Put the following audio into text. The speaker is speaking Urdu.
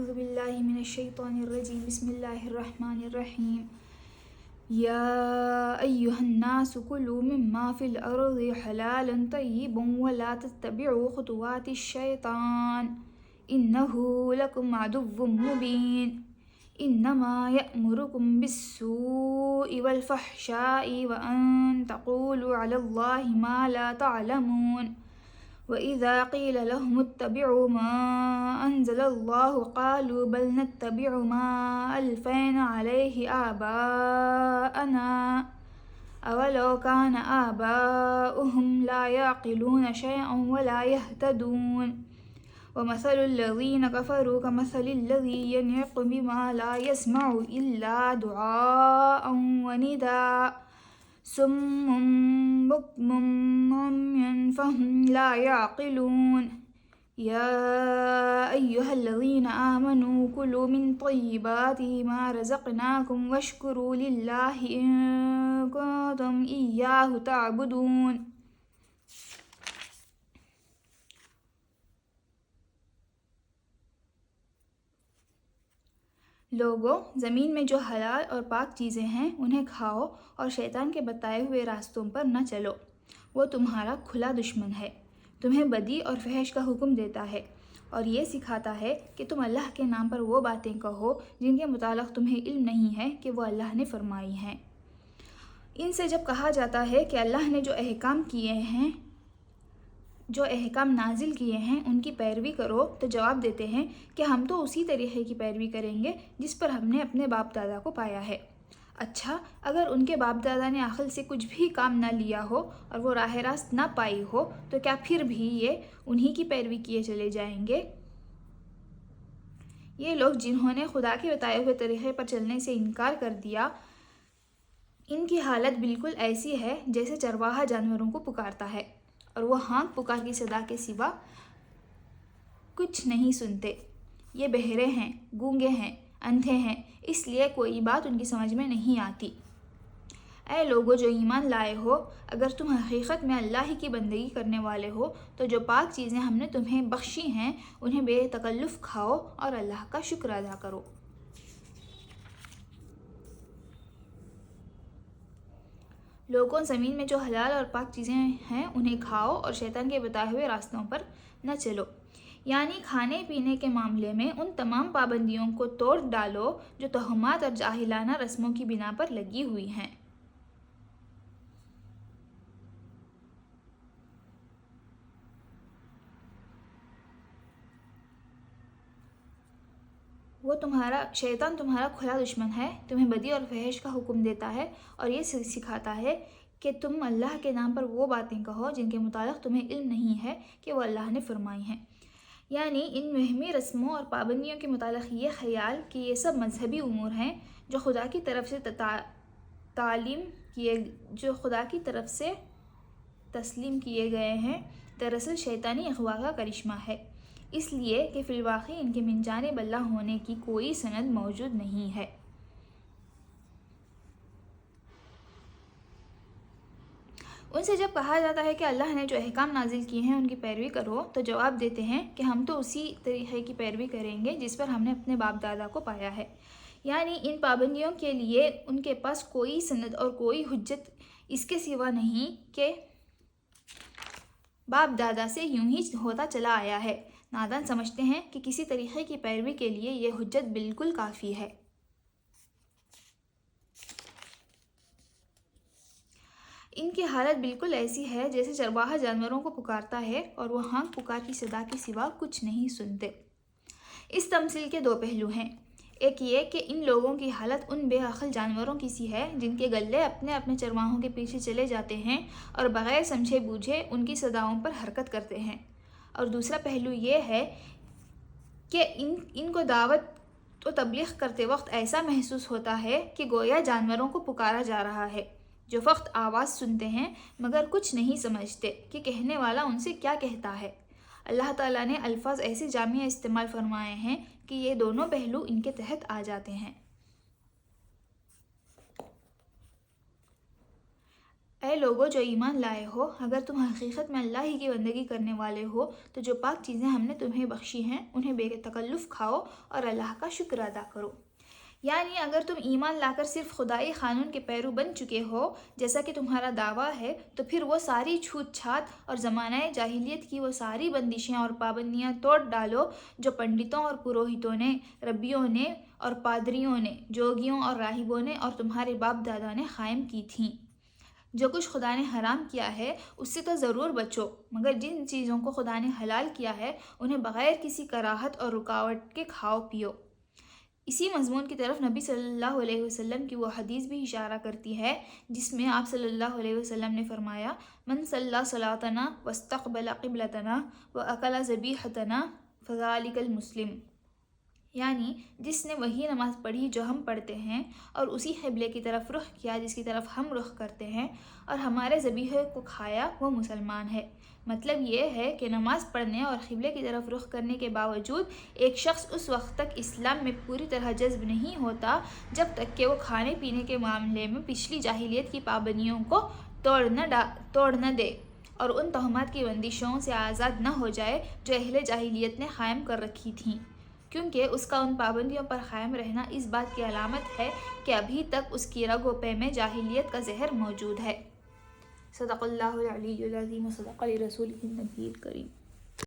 أعوذ بالله من الشيطان الرجيم بسم الله الرحمن الرحيم يا أيها الناس كلوا مما في الأرض حلالا طيبا ولا تتبعوا خطوات الشيطان إنه لكم عدو مبين إنما يأمركم بالسوء والفحشاء وأن تقولوا على الله ما لا تعلمون وإذا قيل لهم اتبعوا ما أنزل الله قالوا بل نتبع ما ألفينا عليه آباءنا أولو كان آباؤهم لا يعقلون شيئا ولا يهتدون ومثل الذين كفروا كمثل الذي ينعق بما لا يسمع إلا دعاء ونداء صم بكم عمي فهم لا يعقلون يا أيها الذين آمنوا كلوا من طيبات ما رزقناكم واشكروا لله إن كنتم إياه تعبدون. لوگوں، زمین میں جو حلال اور پاک چیزیں ہیں انہیں کھاؤ اور شیطان کے بتائے ہوئے راستوں پر نہ چلو، وہ تمہارا کھلا دشمن ہے، تمہیں بدی اور فحش کا حکم دیتا ہے اور یہ سکھاتا ہے کہ تم اللہ کے نام پر وہ باتیں کہو جن کے متعلق تمہیں علم نہیں ہے کہ وہ اللہ نے فرمائی ہیں۔ ان سے جب کہا جاتا ہے کہ اللہ نے جو احکام نازل کیے ہیں ان کی پیروی کرو، تو جواب دیتے ہیں کہ ہم تو اسی طریقے کی پیروی کریں گے جس پر ہم نے اپنے باپ دادا کو پایا ہے۔ اچھا، اگر ان کے باپ دادا نے عقل سے کچھ بھی کام نہ لیا ہو اور وہ راہ راست نہ پائی ہو تو کیا پھر بھی یہ انہی کی پیروی کیے چلے جائیں گے؟ یہ لوگ جنہوں نے خدا کے بتائے ہوئے طریقے پر چلنے سے انکار کر دیا، ان کی حالت بالکل ایسی ہے جیسے چرواہا جانوروں کو پکارتا ہے اور وہ ہانک پکار کی صدا کے سوا کچھ نہیں سنتے۔ یہ بہرے ہیں، گونگے ہیں، اندھے ہیں، اس لیے کوئی بات ان کی سمجھ میں نہیں آتی۔ اے لوگو جو ایمان لائے ہو، اگر تم حقیقت میں اللہ ہی کی بندگی کرنے والے ہو تو جو پاک چیزیں ہم نے تمہیں بخشی ہیں انہیں بے تکلف کھاؤ اور اللہ کا شکر ادا کرو۔ لوگوں، زمین میں جو حلال اور پاک چیزیں ہیں انہیں کھاؤ اور شیطان کے بتائے ہوئے راستوں پر نہ چلو، یعنی کھانے پینے کے معاملے میں ان تمام پابندیوں کو توڑ ڈالو جو تہمات اور جاہلانہ رسموں کی بنا پر لگی ہوئی ہیں۔ شیطان تمہارا کھلا دشمن ہے، تمہیں بدی اور فحش کا حکم دیتا ہے اور یہ سکھاتا ہے کہ تم اللہ کے نام پر وہ باتیں کہو جن کے متعلق تمہیں علم نہیں ہے کہ وہ اللہ نے فرمائی ہیں، یعنی ان وہمی رسموں اور پابندیوں کے متعلق یہ خیال کہ یہ سب مذہبی امور ہیں جو خدا کی طرف سے تسلیم کیے گئے ہیں، دراصل شیطانی اغوا کا کرشمہ ہے، اس لیے کہ فی الواقع ان کے من جانب اللہ ہونے کی کوئی سند موجود نہیں ہے۔ ان سے جب کہا جاتا ہے کہ اللہ نے جو احکام نازل کیے ہیں ان کی پیروی کرو، تو جواب دیتے ہیں کہ ہم تو اسی طریقے کی پیروی کریں گے جس پر ہم نے اپنے باپ دادا کو پایا ہے، یعنی ان پابندیوں کے لیے ان کے پاس کوئی سند اور کوئی حجت اس کے سوا نہیں کہ باپ دادا سے یوں ہی ہوتا چلا آیا ہے۔ نادان سمجھتے ہیں کہ کسی طریقے کی پیروی کے لیے یہ حجت بالکل کافی ہے۔ ان کی حالت بالکل ایسی ہے جیسے چرواہا جانوروں کو پکارتا ہے اور وہ ہانک پکار کی صدا کے سوا کچھ نہیں سنتے۔ اس تمثیل کے دو پہلو ہیں، ایک یہ کہ ان لوگوں کی حالت ان بے عقل جانوروں کی سی ہے جن کے گلے اپنے اپنے چرواہوں کے پیچھے چلے جاتے ہیں اور بغیر سمجھے بوجھے ان کی صداؤں پر حرکت کرتے ہیں، اور دوسرا پہلو یہ ہے کہ ان کو دعوت و تبلیغ کرتے وقت ایسا محسوس ہوتا ہے کہ گویا جانوروں کو پکارا جا رہا ہے، جو فقط آواز سنتے ہیں مگر کچھ نہیں سمجھتے کہ کہنے والا ان سے کیا کہتا ہے۔ اللہ تعالیٰ نے الفاظ ایسے جامع استعمال فرمائے ہیں کہ یہ دونوں پہلو ان کے تحت آ جاتے ہیں۔ اے لوگو جو ایمان لائے ہو، اگر تم حقیقت میں اللہ ہی کی بندگی کرنے والے ہو تو جو پاک چیزیں ہم نے تمہیں بخشی ہیں انہیں بے تکلف کھاؤ اور اللہ کا شکر ادا کرو۔ یعنی اگر تم ایمان لا کر صرف خدائی قانون کے پیرو بن چکے ہو جیسا کہ تمہارا دعویٰ ہے، تو پھر وہ ساری چھوت چھات اور زمانہ جاہلیت کی وہ ساری بندشیں اور پابندیاں توڑ ڈالو جو پنڈتوں اور پروہتوں نے، ربیوں نے اور پادریوں نے، جوگیوں اور راہبوں نے اور تمہارے باپ دادا نے قائم کی تھیں۔ جو کچھ خدا نے حرام کیا ہے اس سے تو ضرور بچو، مگر جن چیزوں کو خدا نے حلال کیا ہے انہیں بغیر کسی کراہت اور رکاوٹ کے کھاؤ پیو۔ اسی مضمون کی طرف نبی صلی اللہ علیہ وسلم کی وہ حدیث بھی اشارہ کرتی ہے جس میں آپ صلی اللہ علیہ وسلم نے فرمایا، من صلی صلاتنا واستقبل قبلتنا واکل ذبیحتنا فذلک المسلم، یعنی جس نے وہی نماز پڑھی جو ہم پڑھتے ہیں اور اسی قبلے کی طرف رخ کیا جس کی طرف ہم رخ کرتے ہیں اور ہمارے ذبیحے کو کھایا، وہ مسلمان ہے۔ مطلب یہ ہے کہ نماز پڑھنے اور قبلے کی طرف رخ کرنے کے باوجود ایک شخص اس وقت تک اسلام میں پوری طرح جذب نہیں ہوتا جب تک کہ وہ کھانے پینے کے معاملے میں پچھلی جاہلیت کی پابندیوں کو توڑ نہ دے اور ان تہمات کی بندشوں سے آزاد نہ ہو جائے جو اہل جاہلیت نے قائم کر رکھی تھیں، کیونکہ اس کا ان پابندیوں پر قائم رہنا اس بات کی علامت ہے کہ ابھی تک اس کی رگ و پے میں جاہلیت کا زہر موجود ہے۔ صدق اللہ العلی العظیم و صدق رسولہ النبی الکریم۔